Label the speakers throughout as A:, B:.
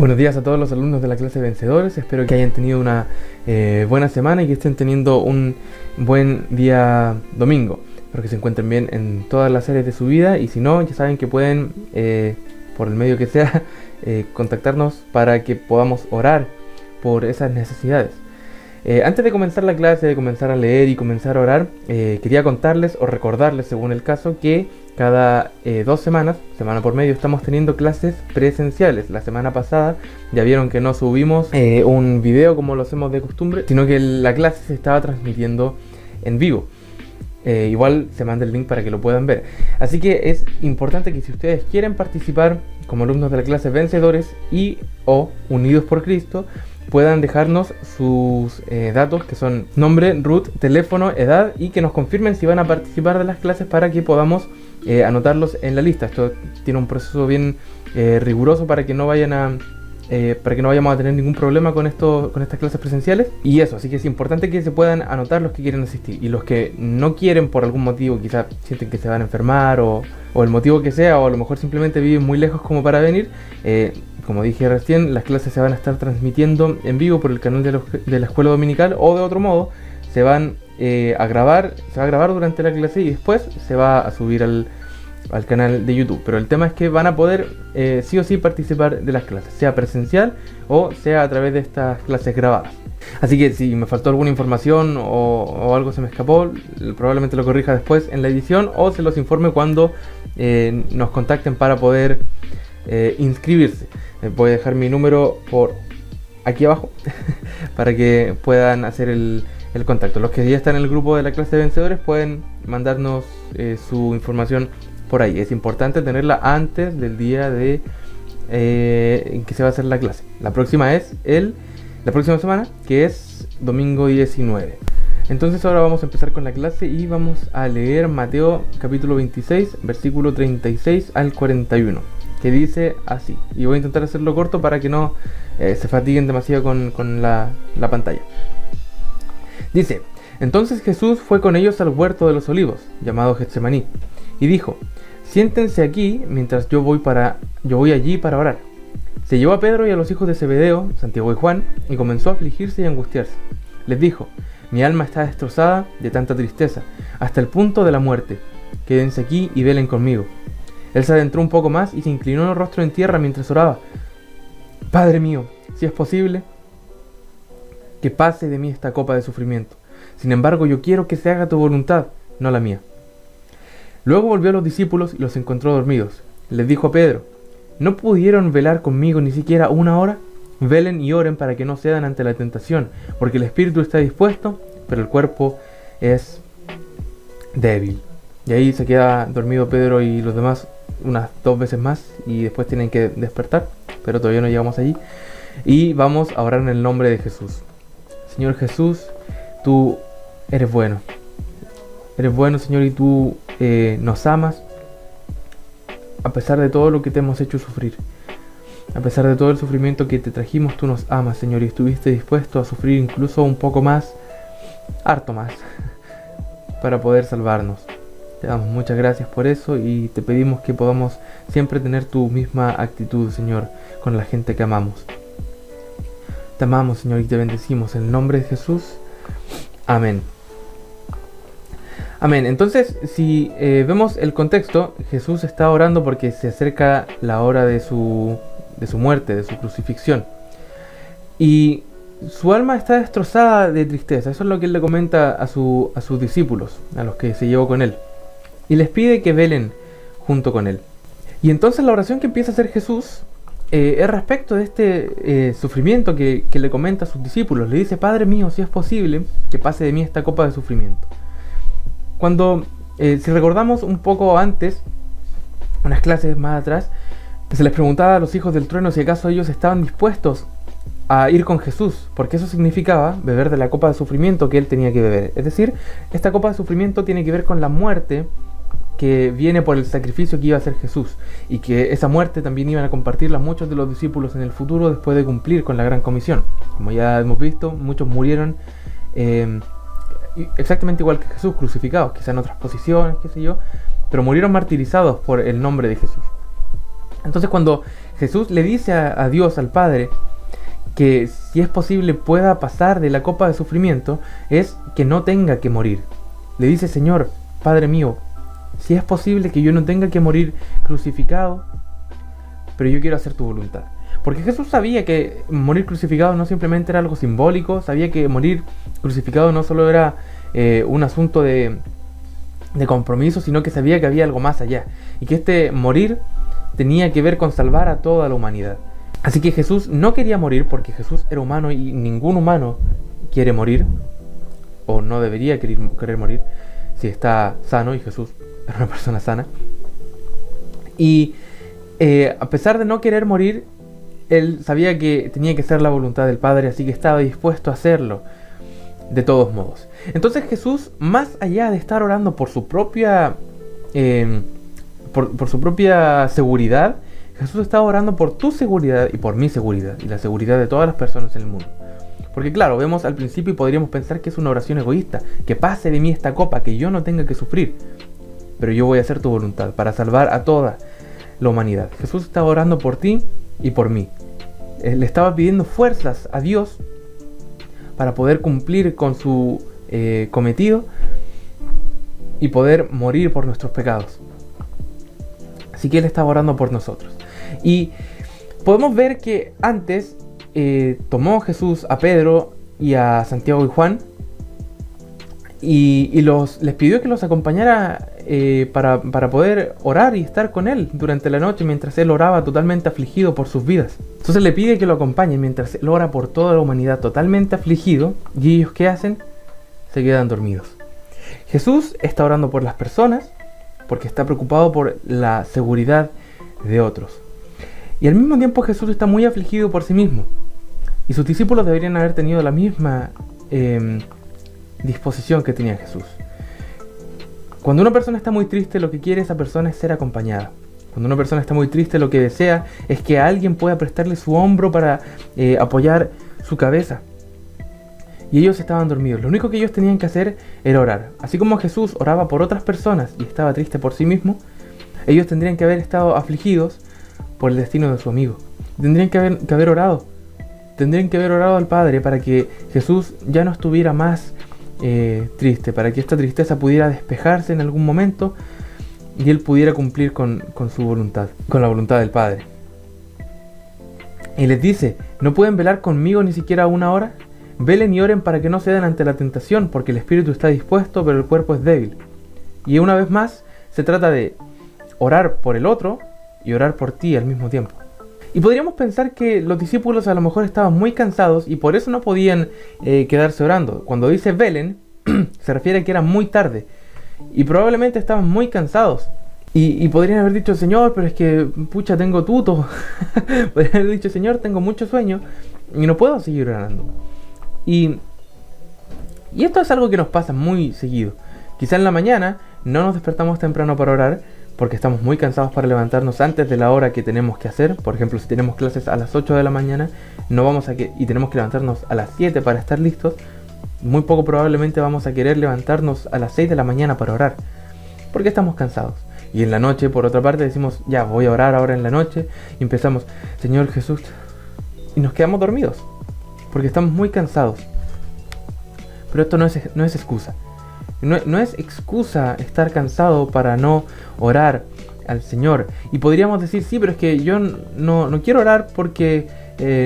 A: Buenos días a todos los alumnos de la clase de Vencedores, espero que hayan tenido una buena semana y que estén teniendo un buen día domingo. Espero que se encuentren bien en todas las áreas de su vida y si no, ya saben que pueden, por el medio que sea, contactarnos para que podamos orar por esas necesidades. Antes de comenzar la clase, de comenzar a leer y comenzar a orar, quería contarles o recordarles, según el caso, que cada 2 semanas, semana por medio, estamos teniendo clases presenciales. La semana pasada ya vieron que no subimos un video como lo hacemos de costumbre, sino que la clase se estaba transmitiendo en vivo. Igual se manda el link para que lo puedan ver. Así que es importante que si ustedes quieren participar como alumnos de la clase Vencedores y o Unidos por Cristo, puedan dejarnos sus datos, que son nombre, root, teléfono, edad, y que nos confirmen si van a participar de las clases para que podamos anotarlos en la lista. Esto tiene un proceso bien riguroso para que no vayamos a tener ningún problema con estas clases presenciales. Y eso, así que es importante que se puedan anotar los que quieren asistir. Y los que no quieren por algún motivo, quizás sienten que se van a enfermar o el motivo que sea, o a lo mejor simplemente viven muy lejos como para venir, como dije recién, las clases se van a estar transmitiendo en vivo por el canal de la escuela dominical, o de otro modo se van a grabar, se va a grabar durante la clase y después se va a subir al canal de YouTube. Pero el tema es que van a poder sí o sí participar de las clases, sea presencial o sea a través de estas clases grabadas. Así que si me faltó alguna información o algo se me escapó, probablemente lo corrija después en la edición o se los informe cuando nos contacten para poder inscribirse. Voy a dejar mi número por aquí abajo para que puedan hacer el contacto. Los que ya están en el grupo de la clase de Vencedores pueden mandarnos su información por ahí. Es importante tenerla antes del día en que se va a hacer la clase. La próxima es la próxima semana, que es domingo 19. Entonces ahora vamos a empezar con la clase y vamos a leer Mateo capítulo 26, versículo 36 al 41, que dice así. Y voy a intentar hacerlo corto para que no se fatiguen demasiado con la pantalla. Dice: entonces Jesús fue con ellos al huerto de los olivos, llamado Getsemaní, y dijo: siéntense aquí mientras yo voy allí para orar. Se llevó a Pedro y a los hijos de Zebedeo, Santiago y Juan, y comenzó a afligirse y angustiarse. Les dijo: mi alma está destrozada de tanta tristeza, hasta el punto de la muerte. Quédense aquí y velen conmigo. Él se adentró un poco más y se inclinó el rostro en tierra mientras oraba. Padre mío, si es posible, que pase de mí esta copa de sufrimiento. Sin embargo, yo quiero que se haga tu voluntad, no la mía. Luego volvió a los discípulos y los encontró dormidos. Les dijo a Pedro: ¿no pudieron velar conmigo ni siquiera una hora? Velen y oren para que no cedan ante la tentación, porque el espíritu está dispuesto, pero el cuerpo es débil. Y ahí se queda dormido Pedro y los demás unas 2 veces más y después tienen que despertar, pero todavía no llegamos allí. Y vamos a orar en el nombre de Jesús. Señor Jesús, tú eres bueno. Eres bueno, Señor, y tú nos amas a pesar de todo lo que te hemos hecho sufrir. A pesar de todo el sufrimiento que te trajimos, tú nos amas, Señor, y estuviste dispuesto a sufrir incluso un poco más, harto más, para poder salvarnos. Te damos muchas gracias por eso y te pedimos que podamos siempre tener tu misma actitud, Señor, con la gente que amamos. Te amamos, Señor, y te bendecimos en el nombre de Jesús. Amén. Amén. Entonces, si vemos el contexto, Jesús está orando porque se acerca la hora de su muerte, de su crucifixión. Y su alma está destrozada de tristeza. Eso es lo que él le comenta a sus discípulos, a los que se llevó con él. Y les pide que velen junto con él. Y entonces la oración que empieza a hacer Jesús es respecto de este sufrimiento que le comenta a sus discípulos. Le dice: Padre mío, si es posible, que pase de mí esta copa de sufrimiento. Cuando, si recordamos un poco antes, unas clases más atrás, se les preguntaba a los hijos del trueno si acaso ellos estaban dispuestos a ir con Jesús, porque eso significaba beber de la copa de sufrimiento que él tenía que beber. Es decir, esta copa de sufrimiento tiene que ver con la muerte que viene por el sacrificio que iba a hacer Jesús, y que esa muerte también iban a compartirla muchos de los discípulos en el futuro después de cumplir con la gran comisión. Como ya hemos visto, muchos murieron exactamente igual que Jesús, crucificados, quizá en otras posiciones, qué sé yo, pero murieron martirizados por el nombre de Jesús. Entonces, cuando Jesús le dice a Dios, al Padre, que si es posible pueda pasar de la copa de sufrimiento, es que no tenga que morir. Le dice: Señor, Padre mío, si es posible que yo no tenga que morir crucificado, pero yo quiero hacer tu voluntad. Porque Jesús sabía que morir crucificado no simplemente era algo simbólico, sabía que morir crucificado no solo era un asunto de compromiso, sino que sabía que había algo más allá, y que este morir tenía que ver con salvar a toda la humanidad. Así que Jesús no quería morir, porque Jesús era humano y ningún humano quiere morir, o no debería querer morir si está sano, y Jesús era una persona sana. Y a pesar de no querer morir, él sabía que tenía que ser la voluntad del Padre, así que estaba dispuesto a hacerlo de todos modos. Entonces Jesús, más allá de estar orando por su propia por su propia seguridad, Jesús estaba orando por tu seguridad y por mi seguridad y la seguridad de todas las personas en el mundo. Porque claro, vemos al principio y podríamos pensar que es una oración egoísta, que pase de mí esta copa, que yo no tenga que sufrir, pero yo voy a hacer tu voluntad para salvar a toda la humanidad. Jesús estaba orando por ti y por mí. Le estaba pidiendo fuerzas a Dios para poder cumplir con su cometido y poder morir por nuestros pecados. Así que Él estaba orando por nosotros. Y podemos ver que antes tomó Jesús a Pedro y a Santiago y Juan y les pidió que los acompañara para poder orar y estar con Él durante la noche mientras Él oraba totalmente afligido por sus vidas. Entonces le pide que lo acompañen mientras Él ora por toda la humanidad totalmente afligido, y ellos, ¿qué hacen? Se quedan dormidos. Jesús está orando por las personas porque está preocupado por la seguridad de otros. Y al mismo tiempo Jesús está muy afligido por sí mismo. Y sus discípulos deberían haber tenido la misma disposición que tenía Jesús. Cuando una persona está muy triste, lo que quiere esa persona es ser acompañada. Cuando una persona está muy triste, lo que desea es que alguien pueda prestarle su hombro para apoyar su cabeza. Y ellos estaban dormidos. Lo único que ellos tenían que hacer era orar. Así como Jesús oraba por otras personas y estaba triste por sí mismo, ellos tendrían que haber estado afligidos por el destino de su amigo. Tendrían que haber orado. Tendrían que haber orado al Padre para que Jesús ya no estuviera más triste, para que esta tristeza pudiera despejarse en algún momento y Él pudiera cumplir con su voluntad, con la voluntad del Padre. Y les dice: ¿no pueden velar conmigo ni siquiera una hora? Velen y oren para que no cedan ante la tentación, porque el espíritu está dispuesto, pero el cuerpo es débil. Y una vez más, se trata de orar por el otro y orar por ti al mismo tiempo. Y podríamos pensar que los discípulos a lo mejor estaban muy cansados y por eso no podían quedarse orando. Cuando dice velen, se refiere a que era muy tarde y probablemente estaban muy cansados. Y podrían haber dicho: Señor, pero es que pucha, tengo tuto. Podrían haber dicho: Señor, tengo mucho sueño y no puedo seguir orando. Y esto es algo que nos pasa muy seguido. Quizá en la mañana no nos despertamos temprano para orar porque estamos muy cansados para levantarnos antes de la hora que tenemos que hacer. Por ejemplo, si tenemos clases a las 8 de la mañana y tenemos que levantarnos a las 7 para estar listos, muy poco probablemente vamos a querer levantarnos a las 6 de la mañana para orar, porque estamos cansados. Y en la noche, por otra parte, decimos: ya, voy a orar ahora en la noche, y empezamos: Señor Jesús, y nos quedamos dormidos porque estamos muy cansados. Pero esto no es excusa. No es excusa estar cansado para no orar al Señor. Y podríamos decir: sí, pero es que yo no quiero orar porque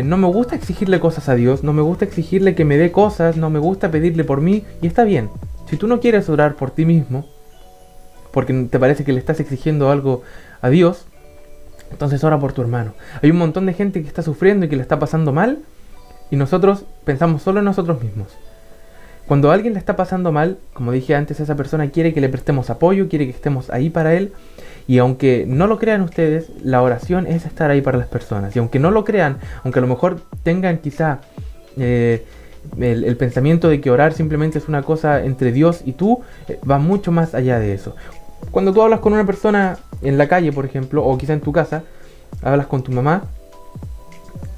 A: no me gusta exigirle cosas a Dios, no me gusta exigirle que me dé cosas, no me gusta pedirle por mí. Y está bien. Si tú no quieres orar por ti mismo porque te parece que le estás exigiendo algo a Dios, entonces ora por tu hermano. Hay un montón de gente que está sufriendo y que le está pasando mal, y nosotros pensamos solo en nosotros mismos. Cuando a alguien le está pasando mal, como dije antes, esa persona quiere que le prestemos apoyo, quiere que estemos ahí para él. Y aunque no lo crean ustedes, la oración es estar ahí para las personas. Y aunque no lo crean, aunque a lo mejor tengan quizá el pensamiento de que orar simplemente es una cosa entre Dios y tú, va mucho más allá de eso. Cuando tú hablas con una persona en la calle, por ejemplo, o quizá en tu casa, hablas con tu mamá,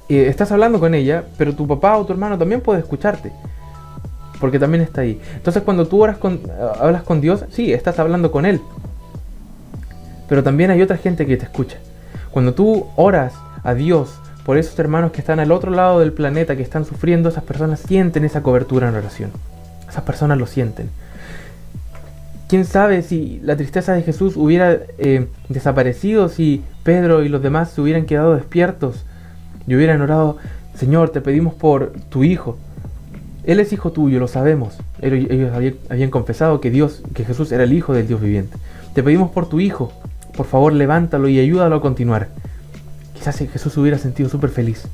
A: estás hablando con ella, pero tu papá o tu hermano también puede escucharte, porque también está ahí. Entonces cuando tú hablas con Dios, sí, estás hablando con Él, pero también hay otra gente que te escucha. Cuando tú oras a Dios por esos hermanos que están al otro lado del planeta, que están sufriendo. Esas personas sienten esa cobertura en oración. Esas personas lo sienten. ¿Quién sabe si la tristeza de Jesús hubiera desaparecido, si Pedro y los demás se hubieran quedado despiertos y hubieran orado: Señor, te pedimos por tu hijo. Él es hijo tuyo, lo sabemos. Ellos habían confesado que Jesús era el Hijo del Dios viviente. Te pedimos por tu hijo. Por favor, levántalo y ayúdalo a continuar. Quizás Jesús se hubiera sentido súper feliz.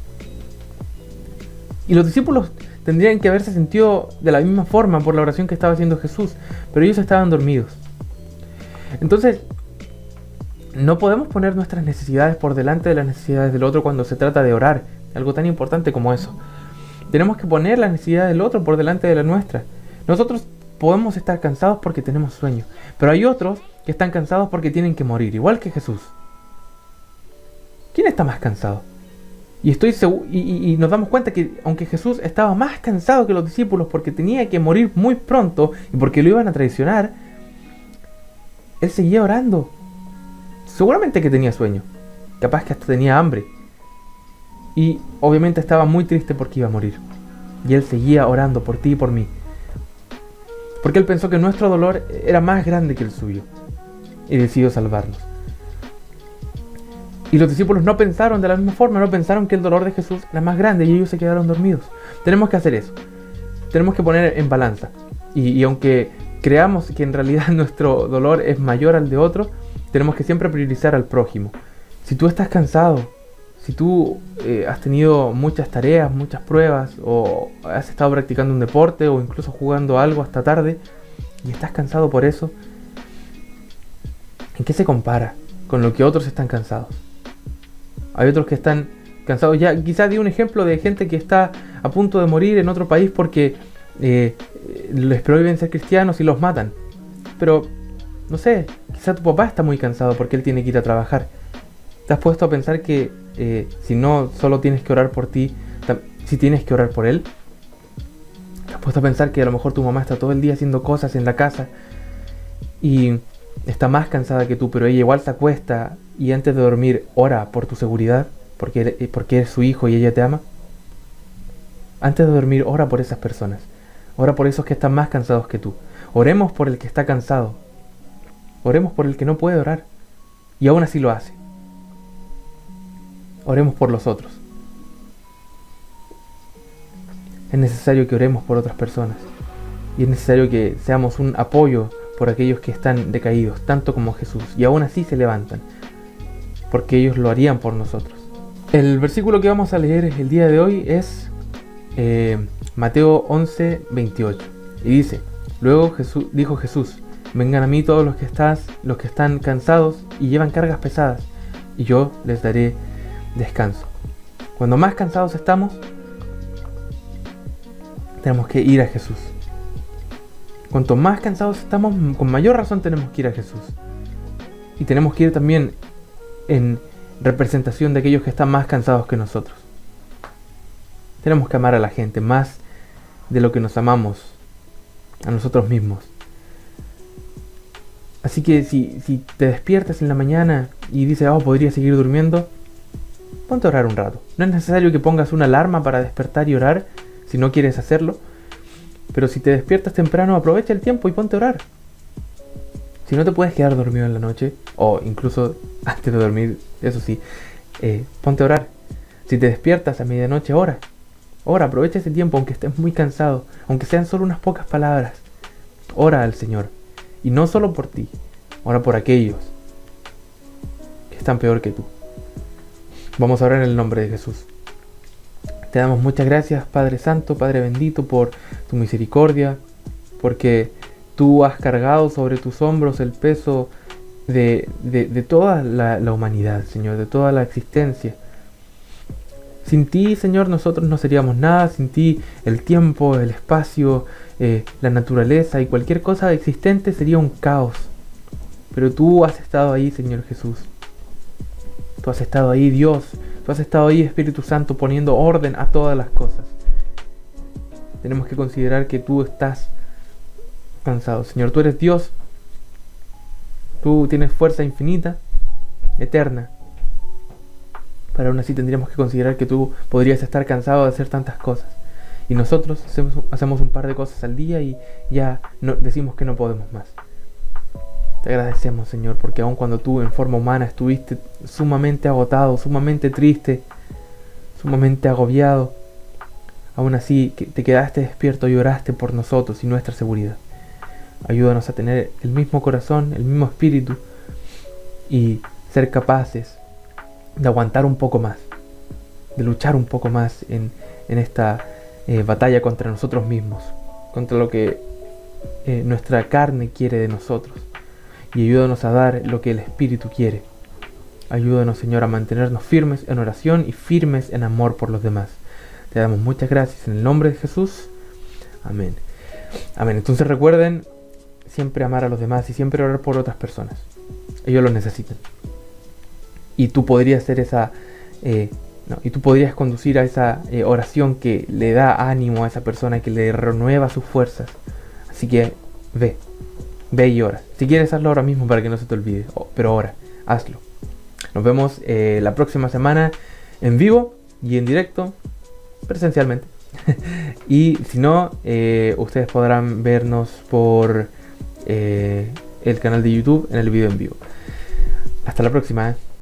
A: Y los discípulos tendrían que haberse sentido de la misma forma por la oración que estaba haciendo Jesús, pero ellos estaban dormidos. Entonces, no podemos poner nuestras necesidades por delante de las necesidades del otro cuando se trata de orar, algo tan importante como eso. Tenemos que poner la necesidad del otro por delante de la nuestra. Nosotros podemos estar cansados porque tenemos sueño, pero hay otros que están cansados porque tienen que morir, igual que Jesús. ¿Quién está más cansado? Y nos damos cuenta que aunque Jesús estaba más cansado que los discípulos porque tenía que morir muy pronto y porque lo iban a traicionar, Él seguía orando. Seguramente que tenía sueño, capaz que hasta tenía hambre. Y obviamente estaba muy triste porque iba a morir. Y Él seguía orando por ti y por mí. Porque Él pensó que nuestro dolor era más grande que el suyo. Y decidió salvarnos. Y los discípulos no pensaron de la misma forma, no pensaron que el dolor de Jesús era más grande y ellos se quedaron dormidos. Tenemos que hacer eso. Tenemos que poner en balanza. Y aunque creamos que en realidad nuestro dolor es mayor al de otro, tenemos que siempre priorizar al prójimo. Si tú estás cansado, si tú has tenido muchas tareas, muchas pruebas, o has estado practicando un deporte o incluso jugando algo hasta tarde y estás cansado por eso, ¿en qué se compara con lo que otros están cansados? Hay otros que están cansados. Ya quizás di un ejemplo de gente que está a punto de morir en otro país porque les prohíben ser cristianos y los matan. Pero, no sé, quizás tu papá está muy cansado porque él tiene que ir a trabajar. ¿Te has puesto a pensar que si no solo tienes que orar por ti, si tienes que orar por él? ¿Te has puesto a pensar que a lo mejor tu mamá está todo el día haciendo cosas en la casa y está más cansada que tú, pero ella igual se acuesta y antes de dormir ora por tu seguridad, porque eres su hijo y ella te ama? Antes de dormir ora por esas personas. Ora por esos que están más cansados que tú. Oremos por el que está cansado. Oremos por el que no puede orar y aún así lo hace. Oremos por los otros. Es necesario que oremos por otras personas. Y es necesario que seamos un apoyo por aquellos que están decaídos, tanto como Jesús. Y aún así se levantan, porque ellos lo harían por nosotros. El versículo que vamos a leer el día de hoy es Mateo 11:28. Y dice: Luego dijo Jesús: Vengan a mí todos los que están cansados y llevan cargas pesadas, y yo les daré descanso. Cuando más cansados estamos, tenemos que ir a Jesús. Cuanto más cansados estamos, con mayor razón tenemos que ir a Jesús. Y tenemos que ir también en representación de aquellos que están más cansados que nosotros. Tenemos que amar a la gente más de lo que nos amamos a nosotros mismos. Así que si te despiertas en la mañana y dices: podría seguir durmiendo, ponte a orar un rato. No es necesario que pongas una alarma para despertar y orar si no quieres hacerlo. Pero si te despiertas temprano, aprovecha el tiempo y ponte a orar. Si no te puedes quedar dormido en la noche, o incluso antes de dormir, eso sí, ponte a orar. Si te despiertas a medianoche, ora. Ora, aprovecha ese tiempo, aunque estés muy cansado, aunque sean solo unas pocas palabras. Ora al Señor. Y no solo por ti, ora por aquellos que están peor que tú. Vamos a orar en el nombre de Jesús. Te damos muchas gracias, Padre Santo, Padre bendito, por tu misericordia, porque tú has cargado sobre tus hombros el peso de toda la humanidad, Señor, de toda la existencia. Sin ti, Señor, nosotros no seríamos nada. Sin ti, el tiempo, el espacio, la naturaleza y cualquier cosa existente sería un caos. Pero tú has estado ahí, Señor Jesús. Tú has estado ahí, Dios. Tú has estado ahí, Espíritu Santo, poniendo orden a todas las cosas. Tenemos que considerar que tú estás cansado. Señor, tú eres Dios. Tú tienes fuerza infinita, eterna. Pero aún así tendríamos que considerar que tú podrías estar cansado de hacer tantas cosas. Y nosotros hacemos un par de cosas al día y ya decimos que no podemos más. Te agradecemos, Señor, porque aun cuando tú en forma humana estuviste sumamente agotado, sumamente triste, sumamente agobiado, aún así te quedaste despierto y oraste por nosotros y nuestra seguridad. Ayúdanos a tener el mismo corazón, el mismo espíritu y ser capaces de aguantar un poco más, de luchar un poco más en esta batalla contra nosotros mismos, contra lo que nuestra carne quiere de nosotros. Y ayúdanos a dar lo que el Espíritu quiere. Ayúdanos, Señor, a mantenernos firmes en oración y firmes en amor por los demás. Te damos muchas gracias en el nombre de Jesús. Amén. Amén. Entonces recuerden siempre amar a los demás y siempre orar por otras personas. Ellos lo necesitan. Y tú podrías ser y tú podrías conducir a esa oración que le da ánimo a esa persona, que le renueva sus fuerzas. Así que ve y ora. Si quieres, hazlo ahora mismo para que no se te olvide. Pero ora, hazlo. Nos vemos la próxima semana en vivo y en directo, presencialmente. Y si no, ustedes podrán vernos por el canal de YouTube en el video en vivo. Hasta la próxima.